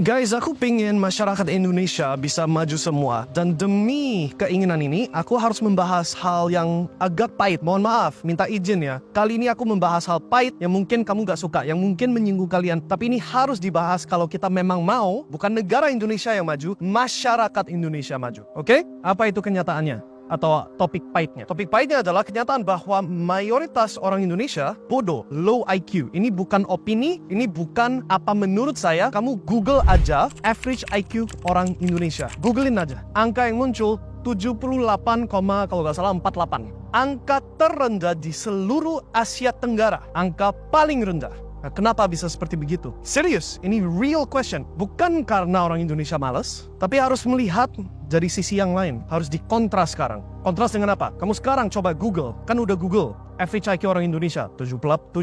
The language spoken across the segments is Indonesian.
Guys, aku pengen masyarakat Indonesia bisa maju semua. Dan demi keinginan ini, aku harus membahas hal yang agak pahit. Mohon maaf, minta izin ya. Kali ini aku membahas hal pahit yang mungkin kamu gak suka, yang mungkin menyinggung kalian. Tapi ini harus dibahas kalau kita memang mau, bukan negara Indonesia yang maju, masyarakat Indonesia maju. Oke? Apa itu kenyataannya? Atau topik pahitnya. Topik pahitnya adalah kenyataan bahwa mayoritas orang Indonesia bodoh, low IQ. Ini bukan opini, ini bukan apa menurut saya. Kamu Google aja average IQ orang Indonesia. Googlein aja. Angka yang muncul 78, kalau nggak salah 48. Angka terendah di seluruh Asia Tenggara. Angka paling rendah. Nah, kenapa bisa seperti begitu? Serius, ini real question. Bukan karena orang Indonesia malas, tapi harus melihat dari sisi yang lain. Harus dikontras sekarang. Kontras dengan apa? Kamu sekarang coba Google. Kan udah Google. Average IQ orang Indonesia 78.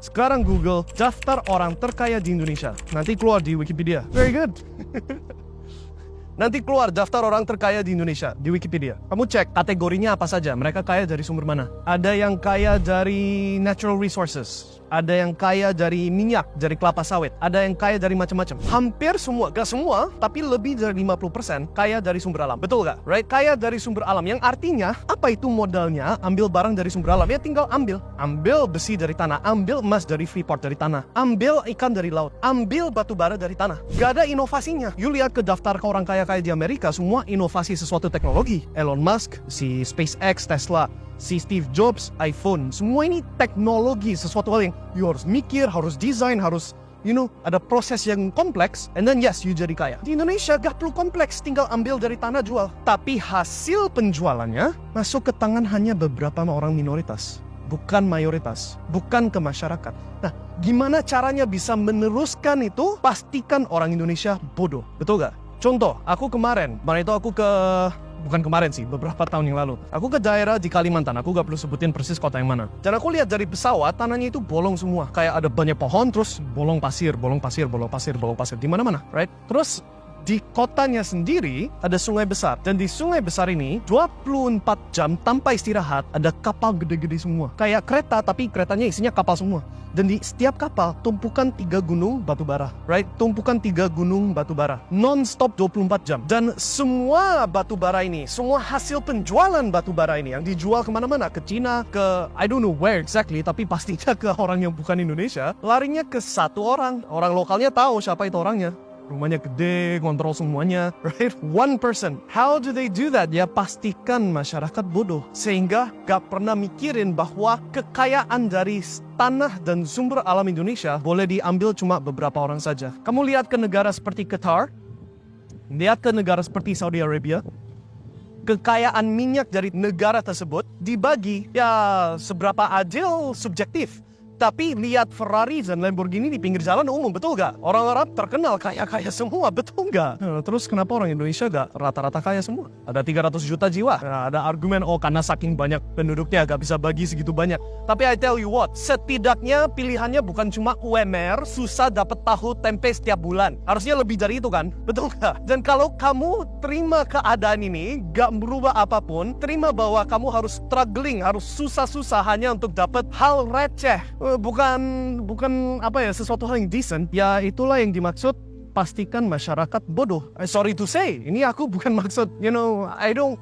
Sekarang Google daftar orang terkaya di Indonesia. Nanti keluar di Wikipedia. Very good. Nanti keluar daftar orang terkaya di Indonesia di Wikipedia. Kamu cek kategorinya apa saja. Mereka kaya dari sumber mana? Ada yang kaya dari natural resources. Ada yang kaya dari minyak, dari kelapa sawit. Ada yang kaya dari macam-macam. Hampir semua, gak semua, tapi lebih dari 50% kaya dari sumber alam. Betul gak? Right? Kaya dari sumber alam. Yang artinya, apa itu modalnya? Ambil barang dari sumber alam. Ya tinggal ambil. Ambil besi dari tanah. Ambil emas dari Freeport dari tanah. Ambil ikan dari laut. Ambil batu bara dari tanah. Gak ada inovasinya. You lihat ke daftar ke orang kaya-kaya di Amerika, semua inovasi sesuatu teknologi. Elon Musk, si SpaceX, Tesla, si Steve Jobs, iPhone. Semua ini teknologi, sesuatu hal yang you harus mikir, harus desain, harus ada proses yang kompleks, and then yes, you jadi kaya. Di Indonesia gak perlu kompleks, tinggal ambil dari tanah jual. Tapi hasil penjualannya masuk ke tangan hanya beberapa orang minoritas, bukan mayoritas, bukan ke masyarakat. Nah, gimana caranya bisa meneruskan itu? Pastikan orang Indonesia bodoh, betul gak? Contoh, aku kemarin itu aku bukan kemarin sih, beberapa tahun yang lalu. Aku ke daerah di Kalimantan, aku gak perlu sebutin persis kota yang mana. Dan aku lihat dari pesawat, tanahnya itu bolong semua. Kayak ada banyak pohon, terus bolong pasir. Di mana-mana, right? Terus di kotanya sendiri ada sungai besar. Dan di sungai besar ini 24 jam tanpa istirahat ada kapal gede-gede semua. Kayak kereta, tapi keretanya isinya kapal semua. Dan di setiap kapal tumpukan 3 gunung batu bara, right? Tumpukan 3 gunung batu bara non-stop 24 jam. Dan semua batu bara ini, semua hasil penjualan batu bara ini yang dijual kemana-mana, ke Cina, ke I don't know where exactly, tapi pastinya ke orang yang bukan Indonesia, larinya ke satu orang. Orang lokalnya tahu siapa itu orangnya. Rumahnya gede, kontrol semuanya, right? One person. How do they do that? Ya pastikan masyarakat bodoh. Sehingga gak pernah mikirin bahwa kekayaan dari tanah dan sumber alam Indonesia boleh diambil cuma beberapa orang saja. Kamu lihat ke negara seperti Qatar, lihat ke negara seperti Saudi Arabia, kekayaan minyak dari negara tersebut dibagi, ya seberapa adil subjektif. Tapi lihat Ferrari dan Lamborghini di pinggir jalan umum, betul gak? Orang Arab terkenal kaya-kaya semua, betul gak? Terus kenapa orang Indonesia gak rata-rata kaya semua? Ada 300 juta jiwa. Nah, ada argumen, karena saking banyak penduduknya gak bisa bagi segitu banyak. Tapi I tell you what, setidaknya pilihannya bukan cuma UMR, susah dapat tahu tempe setiap bulan. Harusnya lebih dari itu kan? Betul gak? Dan kalau kamu terima keadaan ini, gak merubah apapun, terima bahwa kamu harus struggling, harus susah-susah hanya untuk dapat hal receh. Bukan sesuatu hal yang decent. Ya itulah yang dimaksud pastikan masyarakat bodoh. Sorry to say, ini aku bukan maksud,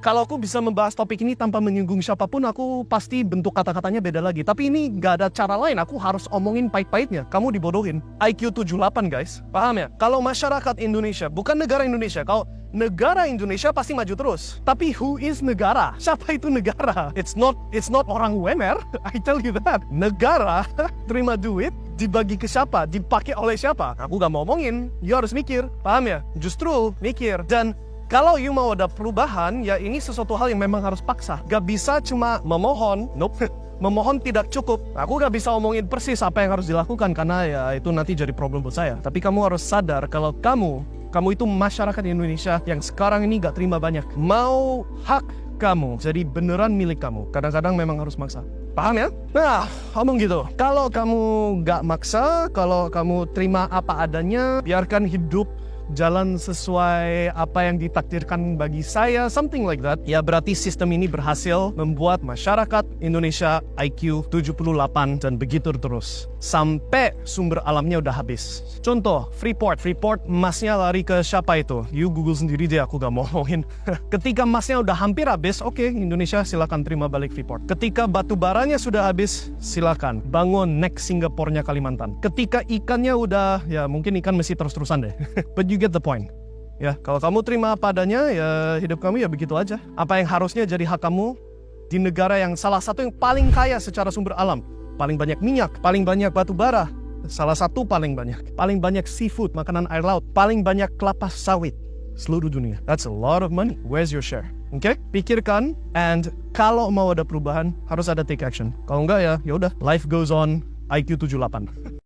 kalau aku bisa membahas topik ini tanpa menyinggung siapapun, aku pasti bentuk kata-katanya beda lagi. Tapi ini gak ada cara lain, aku harus omongin pahit-pahitnya. Kamu dibodohin. IQ 78 guys, paham ya? Kalau masyarakat Indonesia, bukan negara Indonesia, kalau negara Indonesia pasti maju terus. Tapi who is negara? Siapa itu negara? It's not orang UMR. I tell you that. Negara terima duit, dibagi ke siapa? Dipakai oleh siapa? Aku gak mau omongin. You harus mikir. Paham ya? Justru mikir. Dan kalau you mau ada perubahan, ya ini sesuatu hal yang memang harus paksa. Gak bisa cuma memohon. Nope. Memohon tidak cukup. Aku gak bisa omongin persis apa yang harus dilakukan, karena ya itu nanti jadi problem buat saya. Tapi kamu harus sadar kalau kamu itu masyarakat Indonesia yang sekarang ini gak terima banyak. Mau hak kamu jadi beneran milik kamu, kadang-kadang memang harus maksa. Paham ya? Nah, ngomong gitu. Kalau kamu gak maksa, kalau kamu terima apa adanya, biarkan hidup jalan sesuai apa yang ditakdirkan bagi saya, something like that, ya berarti sistem ini berhasil membuat masyarakat Indonesia IQ 78 dan begitu terus. sampai sumber alamnya udah habis. Contoh, Freeport emasnya lari ke siapa itu? You Google sendiri deh, aku gak mau ngomongin. Ketika emasnya udah hampir habis, oke, Indonesia silakan terima balik Freeport. Ketika batu baranya sudah habis, silakan bangun next Singapore-nya Kalimantan. Ketika ikannya udah, ya mungkin ikan masih terus-terusan deh. But you get the point. Ya, kalau kamu terima apa adanya, ya hidup kamu ya begitu aja. Apa yang harusnya jadi hak kamu di negara yang salah satu yang paling kaya secara sumber alam. Paling banyak minyak, paling banyak batu bara, salah satu paling banyak seafood, makanan air laut, paling banyak kelapa sawit seluruh dunia. That's a lot of money. Where's your share? Oke? Pikirkan, and kalau mau ada perubahan harus ada take action. Kalau enggak ya udah, life goes on, IQ 78.